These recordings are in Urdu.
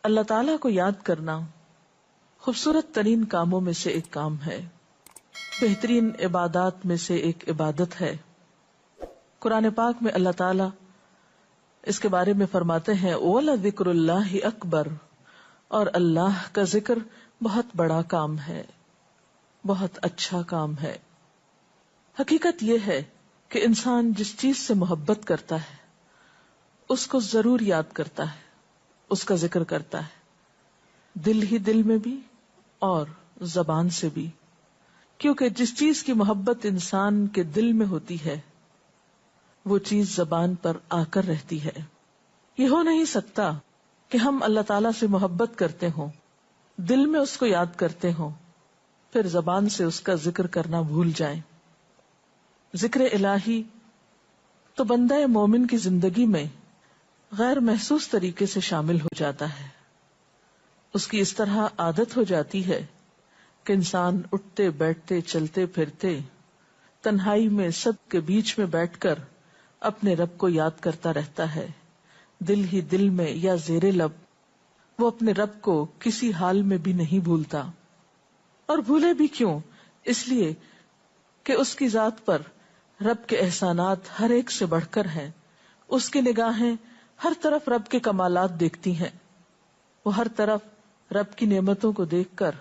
اللہ تعالیٰ کو یاد کرنا خوبصورت ترین کاموں میں سے ایک کام ہے، بہترین عبادات میں سے ایک عبادت ہے۔ قرآن پاک میں اللہ تعالیٰ اس کے بارے میں فرماتے ہیں وَلَذِكْرُ اللَّهِ أَكْبَرُ، اور اللہ کا ذکر بہت بڑا کام ہے، بہت اچھا کام ہے۔ حقیقت یہ ہے کہ انسان جس چیز سے محبت کرتا ہے اس کو ضرور یاد کرتا ہے، اس کا ذکر کرتا ہے، دل ہی دل میں بھی اور زبان سے بھی، کیونکہ جس چیز کی محبت انسان کے دل میں ہوتی ہے وہ چیز زبان پر آ کر رہتی ہے۔ یہ ہو نہیں سکتا کہ ہم اللہ تعالیٰ سے محبت کرتے ہوں، دل میں اس کو یاد کرتے ہوں، پھر زبان سے اس کا ذکر کرنا بھول جائیں۔ ذکر الہی تو بندہ مومن کی زندگی میں غیر محسوس طریقے سے شامل ہو جاتا ہے، اس کی اس طرح عادت ہو جاتی ہے کہ انسان اٹھتے بیٹھتے چلتے پھرتے تنہائی میں سب کے بیچ میں بیٹھ کر اپنے رب کو یاد کرتا رہتا ہے، دل ہی دل میں یا زیر لب وہ اپنے رب کو کسی حال میں بھی نہیں بھولتا۔ اور بھولے بھی کیوں؟ اس لیے کہ اس کی ذات پر رب کے احسانات ہر ایک سے بڑھ کر ہیں، اس کی نگاہیں ہر طرف رب کے کمالات دیکھتی ہیں، وہ ہر طرف رب کی نعمتوں کو دیکھ کر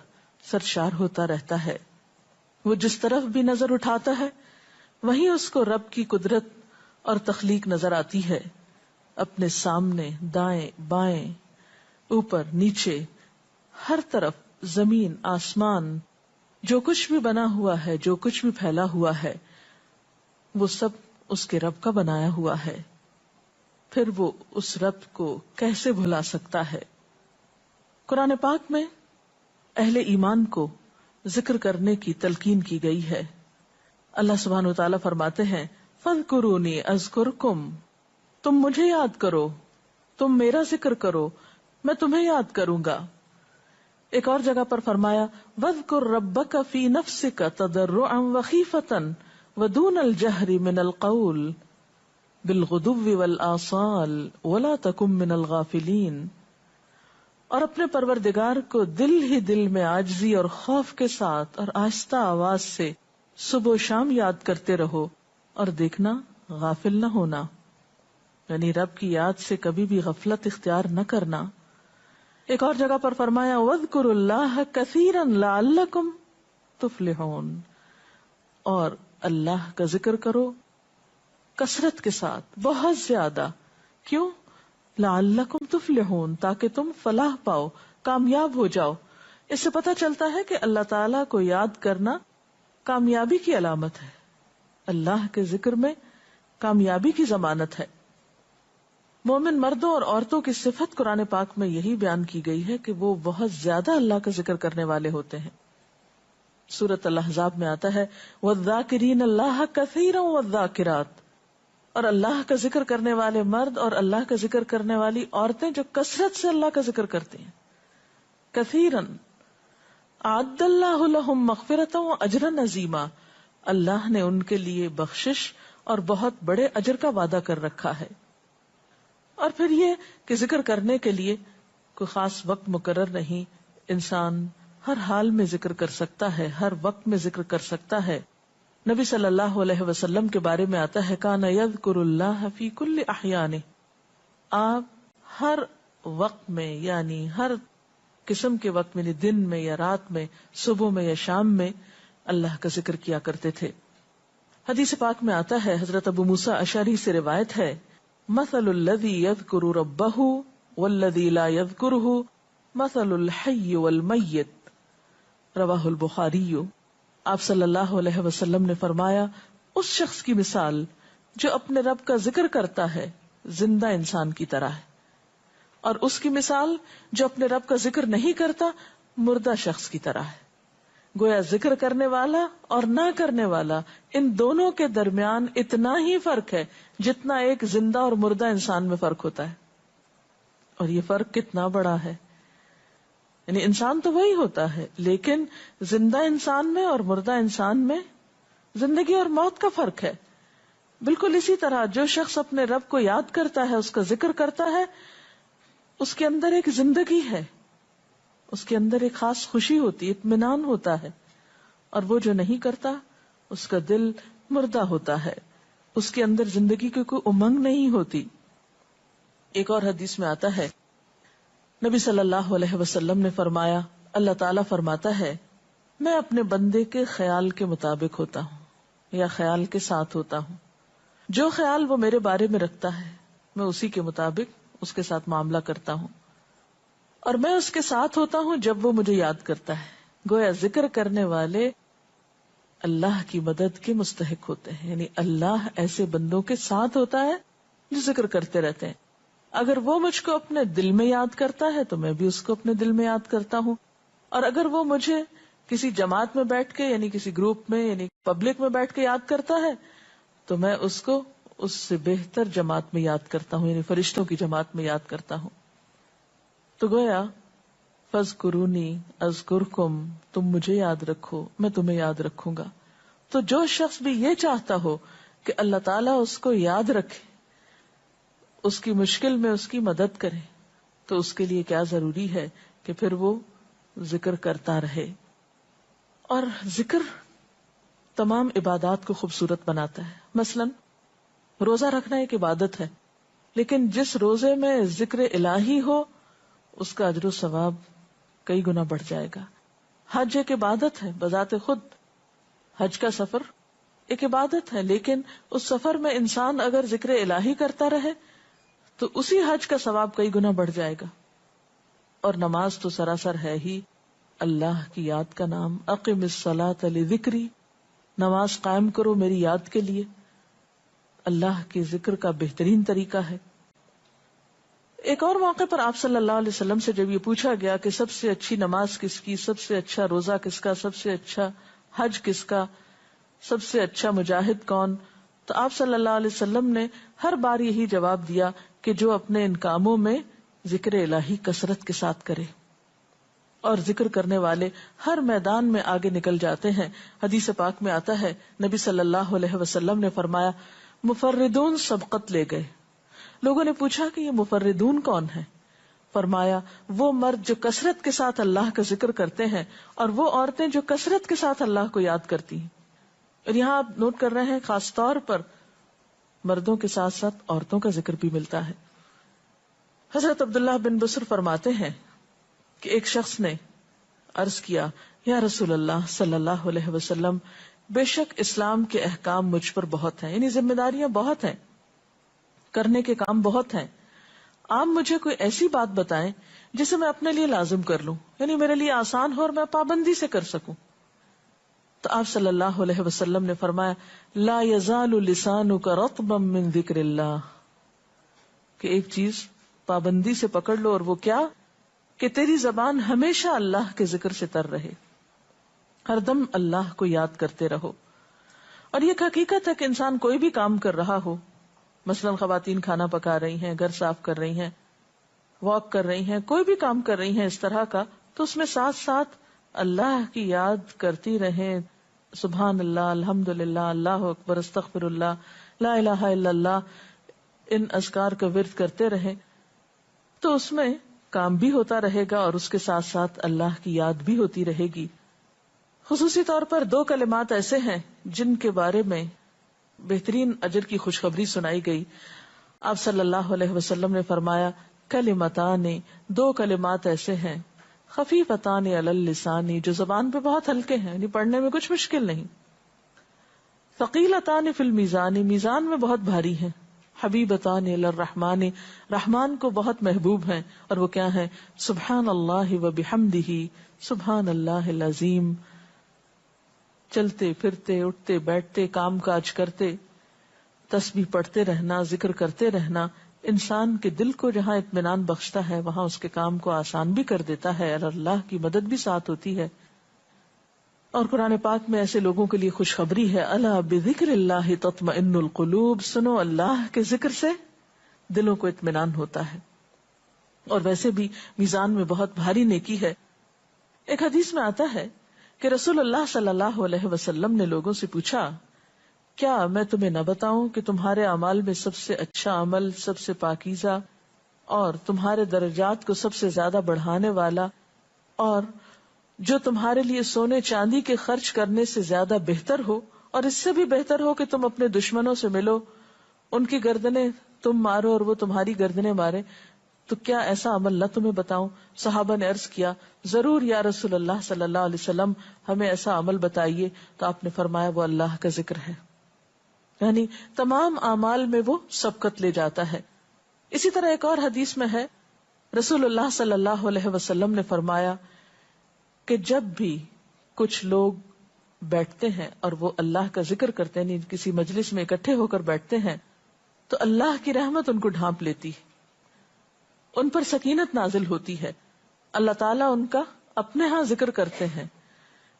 سرشار ہوتا رہتا ہے۔ وہ جس طرف بھی نظر اٹھاتا ہے وہیں اس کو رب کی قدرت اور تخلیق نظر آتی ہے، اپنے سامنے دائیں بائیں اوپر نیچے ہر طرف زمین آسمان جو کچھ بھی بنا ہوا ہے، جو کچھ بھی پھیلا ہوا ہے وہ سب اس کے رب کا بنایا ہوا ہے، پھر وہ اس رب کو کیسے بھلا سکتا ہے؟ قرآن پاک میں اہل ایمان کو ذکر کرنے کی تلقین کی گئی ہے۔ اللہ سبحانہ و تعالیٰ فرماتے ہیں فَاذْكُرُونِي أَذْكُرْكُمْ، تم مجھے یاد کرو، تم میرا ذکر کرو، میں تمہیں یاد کروں گا۔ ایک اور جگہ پر فرمایا وَاذْكُرْ رَبَّكَ فِي نَفْسِكَ تَضَرُّعًا وَخِيفَةً وَدُونَ الْجَهْرِ مِنَ الْقَوْلِ بِالْغُدُوِّ وَالْآصَالِ وَلَا تَكُن مِّنَ الْغَافِلِينَ، اور اپنے پروردگار کو دل ہی دل میں عاجزی اور خوف کے ساتھ اور آہستہ آواز سے صبح و شام یاد کرتے رہو، اور دیکھنا غافل نہ ہونا، یعنی رب کی یاد سے کبھی بھی غفلت اختیار نہ کرنا۔ ایک اور جگہ پر فرمایا وَاذْكُرُوا اللَّهَ كَثِيرًا لَعَلَّكُمْ تُفْلِحُونَ، اور اللہ کا ذکر کرو کثرت کے ساتھ، بہت زیادہ، کیوں؟ لَعَلَّكُمْ تُفْلِحُونَ، تاکہ تم فلاح پاؤ، کامیاب ہو جاؤ۔ اس سے پتہ چلتا ہے کہ اللہ تعالیٰ کو یاد کرنا کامیابی کی علامت ہے، اللہ کے ذکر میں کامیابی کی ضمانت ہے۔ مومن مردوں اور عورتوں کی صفت قرآن پاک میں یہی بیان کی گئی ہے کہ وہ بہت زیادہ اللہ کا ذکر کرنے والے ہوتے ہیں۔ سورۃ الاحزاب میں آتا ہے وَالذَّاكِرِينَ اللَّهَ كَثِيرًا وَالذَّاكِرَاتِ، اور اللہ کا ذکر کرنے والے مرد اور اللہ کا ذکر کرنے والی عورتیں جو کثرت سے اللہ کا ذکر کرتی ہیں۔ کثیرن اعد اللہ لہم مغفرۃ واجرا عظیما، اللہ نے ان کے لیے بخشش اور بہت بڑے اجر کا وعدہ کر رکھا ہے۔ اور پھر یہ کہ ذکر کرنے کے لیے کوئی خاص وقت مقرر نہیں، انسان ہر حال میں ذکر کر سکتا ہے، ہر وقت میں ذکر کر سکتا ہے۔ نبی صلی اللہ علیہ وسلم کے بارے میں آتا ہے کان یذکر اللہ فی کل احیانہ، آپ ہر وقت میں یعنی ہر قسم کے وقت میں، دن میں یا رات میں، صبح میں یا شام میں اللہ کا ذکر کیا کرتے تھے۔ حدیث پاک میں آتا ہے، حضرت ابو موسیٰ اشعری سے روایت ہے مثل الذی یذکر ربہ والذی لا یذکرہ مثل الحی والمیت، رواہ البخاری۔ آپ صلی اللہ علیہ وسلم نے فرمایا اس شخص کی مثال جو اپنے رب کا ذکر کرتا ہے زندہ انسان کی طرح ہے، اور اس کی مثال جو اپنے رب کا ذکر نہیں کرتا مردہ شخص کی طرح ہے۔ گویا ذکر کرنے والا اور نہ کرنے والا، ان دونوں کے درمیان اتنا ہی فرق ہے جتنا ایک زندہ اور مردہ انسان میں فرق ہوتا ہے۔ اور یہ فرق کتنا بڑا ہے، یعنی انسان تو وہی ہوتا ہے لیکن زندہ انسان میں اور مردہ انسان میں زندگی اور موت کا فرق ہے۔ بالکل اسی طرح جو شخص اپنے رب کو یاد کرتا ہے، اس کا ذکر کرتا ہے، اس کے اندر ایک زندگی ہے، اس کے اندر ایک خاص خوشی ہوتی ہے، اطمینان ہوتا ہے. اور وہ جو نہیں کرتا اس کا دل مردہ ہوتا ہے، اس کے اندر زندگی کی کوئی امنگ نہیں ہوتی. ایک اور حدیث میں آتا ہے، نبی صلی اللہ علیہ وسلم نے فرمایا، اللہ تعالیٰ فرماتا ہے میں اپنے بندے کے خیال کے مطابق ہوتا ہوں یا خیال کے ساتھ ہوتا ہوں. جو خیال وہ میرے بارے میں رکھتا ہے میں اسی کے مطابق اس کے ساتھ معاملہ کرتا ہوں، اور میں اس کے ساتھ ہوتا ہوں جب وہ مجھے یاد کرتا ہے. گویا ذکر کرنے والے اللہ کی مدد کے مستحق ہوتے ہیں، یعنی اللہ ایسے بندوں کے ساتھ ہوتا ہے جو ذکر کرتے رہتے ہیں. اگر وہ مجھ کو اپنے دل میں یاد کرتا ہے تو میں بھی اس کو اپنے دل میں یاد کرتا ہوں، اور اگر وہ مجھے کسی جماعت میں بیٹھ کے یعنی کسی گروپ میں یعنی پبلک میں بیٹھ کے یاد کرتا ہے تو میں اس کو اس سے بہتر جماعت میں یاد کرتا ہوں، یعنی فرشتوں کی جماعت میں یاد کرتا ہوں. تو گویا فاذکرونی اذکرکم، تم مجھے یاد رکھو میں تمہیں یاد رکھوں گا. تو جو شخص بھی یہ چاہتا ہو کہ اللہ تعالیٰ اس کو یاد رکھے، اس کی مشکل میں اس کی مدد کرے، تو اس کے لیے کیا ضروری ہے کہ پھر وہ ذکر کرتا رہے. اور ذکر تمام عبادات کو خوبصورت بناتا ہے. مثلا روزہ رکھنا ایک عبادت ہے، لیکن جس روزے میں ذکر الہی ہو اس کا اجر و ثواب کئی گنا بڑھ جائے گا. حج ایک عبادت ہے بذات خود، حج کا سفر ایک عبادت ہے، لیکن اس سفر میں انسان اگر ذکر الہی کرتا رہے تو اسی حج کا ثواب کئی گنا بڑھ جائے گا. اور نماز تو سراسر ہے ہی اللہ کی یاد کا نام. اقم الصلاۃ لذکری، نماز قائم کرو میری یاد کے لیے. اللہ کے ذکر کا بہترین طریقہ ہے. ایک اور موقع پر آپ صلی اللہ علیہ وسلم سے جب یہ پوچھا گیا کہ سب سے اچھی نماز کس کی، سب سے اچھا روزہ کس کا، سب سے اچھا حج کس کا، سب سے اچھا مجاہد کون، تو آپ صلی اللہ علیہ وسلم نے ہر بار یہی جواب دیا کہ جو اپنے ان کاموں میں ذکر الہی کثرت کے ساتھ کرے. اور ذکر کرنے والے ہر میدان میں آگے نکل جاتے ہیں. حدیث پاک میں آتا ہے نبی صلی اللہ علیہ وسلم نے فرمایا مفردون سبقت لے گئے. لوگوں نے پوچھا کہ یہ مفردون کون ہے؟ فرمایا وہ مرد جو کثرت کے ساتھ اللہ کا ذکر کرتے ہیں اور وہ عورتیں جو کثرت کے ساتھ اللہ کو یاد کرتی ہیں. اور یہاں آپ نوٹ کر رہے ہیں خاص طور پر مردوں کے ساتھ ساتھ عورتوں کا ذکر بھی ملتا ہے. حضرت عبداللہ بن بصر فرماتے ہیں کہ ایک شخص نے عرض کیا یا رسول اللہ صلی اللہ علیہ وسلم، بے شک اسلام کے احکام مجھ پر بہت ہیں، یعنی ذمہ داریاں بہت ہیں، کرنے کے کام بہت ہیں. آپ مجھے کوئی ایسی بات بتائیں جسے میں اپنے لیے لازم کر لوں، یعنی میرے لیے آسان ہو اور میں پابندی سے کر سکوں. تو آپ صلی اللہ علیہ وسلم نے فرمایا لا یزال لسانک رطبا من ذکر اللہ، کہ ایک چیز پابندی سے پکڑ لو، اور وہ کیا کہ تیری زبان ہمیشہ اللہ کے ذکر سے تر رہے، ہر دم اللہ کو یاد کرتے رہو. اور یہ حقیقت ہے کہ انسان کوئی بھی کام کر رہا ہو، مثلا خواتین کھانا پکا رہی ہیں، گھر صاف کر رہی ہیں، واک کر رہی ہیں، کوئی بھی کام کر رہی ہیں اس طرح کا، تو اس میں ساتھ ساتھ اللہ کی یاد کرتی رہیں. سبحان اللہ، الحمدللہ، اللہ اکبر، استغفر اللہ، لا الہ الا اللہ، ان اذکار کا ورد کرتے رہیں، تو اس میں کام بھی ہوتا رہے گا اور اس کے ساتھ ساتھ اللہ کی یاد بھی ہوتی رہے گی. خصوصی طور پر 2 کلمات ایسے ہیں جن کے بارے میں بہترین اجر کی خوشخبری سنائی گئی. آپ صلی اللہ علیہ وسلم نے فرمایا کلمتان، 2 کلمات ایسے ہیں خفیفتان علی اللسان، جو زبان پہ بہت ہلکے ہیں، یعنی پڑھنے میں کچھ مشکل نہیں. ثقیلتان فی المیزان، میزان میں بہت بھاری ہیں. حبیبتان الی الرحمن، رحمان کو بہت محبوب ہیں. اور وہ کیا ہیں؟ سبحان اللہ و بحمدہ، سبحان اللہ العظیم. چلتے پھرتے، اٹھتے بیٹھتے، کام کاج کرتے، تسبیح پڑھتے رہنا، ذکر کرتے رہنا انسان کے دل کو جہاں اطمینان بخشتا ہے وہاں اس کے کام کو آسان بھی کر دیتا ہے، اور اللہ کی مدد بھی ساتھ ہوتی ہے. اور قرآن پاک میں ایسے لوگوں کے لیے خوشخبری ہے، الا بذکر اللہ تطمئن القلوب، سنو اللہ کے ذکر سے دلوں کو اطمینان ہوتا ہے. اور ویسے بھی میزان میں بہت بھاری نیکی ہے. ایک حدیث میں آتا ہے کہ رسول اللہ صلی اللہ علیہ وسلم نے لوگوں سے پوچھا کیا میں تمہیں نہ بتاؤں کہ تمہارے اعمال میں سب سے اچھا عمل، سب سے پاکیزہ اور تمہارے درجات کو سب سے زیادہ بڑھانے والا، اور جو تمہارے لیے سونے چاندی کے خرچ کرنے سے زیادہ بہتر ہو، اور اس سے بھی بہتر ہو کہ تم اپنے دشمنوں سے ملو، ان کی گردنیں تم مارو اور وہ تمہاری گردنیں مارے، تو کیا ایسا عمل نہ تمہیں بتاؤں؟ صحابہ نے عرض کیا، ضرور یا رسول اللہ صلی اللہ علیہ وسلم، ہمیں ایسا عمل بتائیے. تو آپ نے فرمایا وہ اللہ کا ذکر ہے، یعنی تمام اعمال میں وہ سبقت لے جاتا ہے. اسی طرح ایک اور حدیث میں ہے، رسول اللہ صلی اللہ علیہ وسلم نے فرمایا کہ جب بھی کچھ لوگ بیٹھتے ہیں اور وہ اللہ کا ذکر کرتے ہیں، کسی مجلس میں اکٹھے ہو کر بیٹھتے ہیں، تو اللہ کی رحمت ان کو ڈھانپ لیتی ہے، ان پر سکینت نازل ہوتی ہے. اللہ تعالیٰ ان کا اپنے ہاں ذکر کرتے ہیں.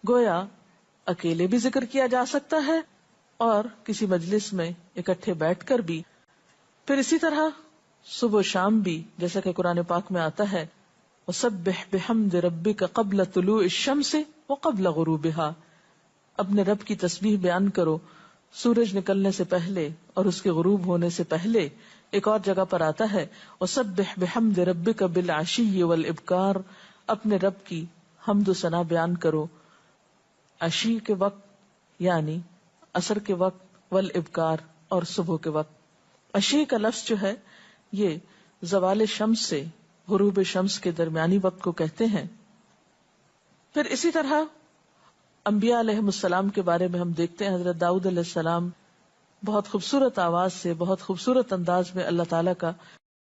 گویا اکیلے بھی ذکر کیا جا سکتا ہے اور کسی مجلس میں اکٹھے بیٹھ کر بھی. پھر اسی طرح صبح و شام بھی، جیسا کہ قرآن پاک میں آتا ہے، وَسَبِّحْ بِحَمْدِ رَبِّكَ قَبْلَ طُلُوعِ الشَّمْسِ وَقَبْلَ غُرُوبِهَا، اپنے رب کی تسبیح بیان کرو سورج نکلنے سے پہلے اور اس کے غروب ہونے سے پہلے. ایک اور جگہ پر آتا ہے وَسَبِّحْ بِحَمْدِ رَبِّكَ بِالْعَشِيِّ وَالْإِبْكَارِ، اپنے رب کی حمد و ثنا بیان کرو عشی کے وقت یعنی عصر کے وقت، والابکار اور صبح کے وقت. عشی کا لفظ جو ہے یہ زوال شمس سے غروب شمس کے درمیانی وقت کو کہتے ہیں. پھر اسی طرح انبیاء علیہ السلام کے بارے میں ہم دیکھتے ہیں، حضرت داؤد علیہ السلام بہت خوبصورت آواز سے، بہت خوبصورت انداز میں اللہ تعالیٰ کا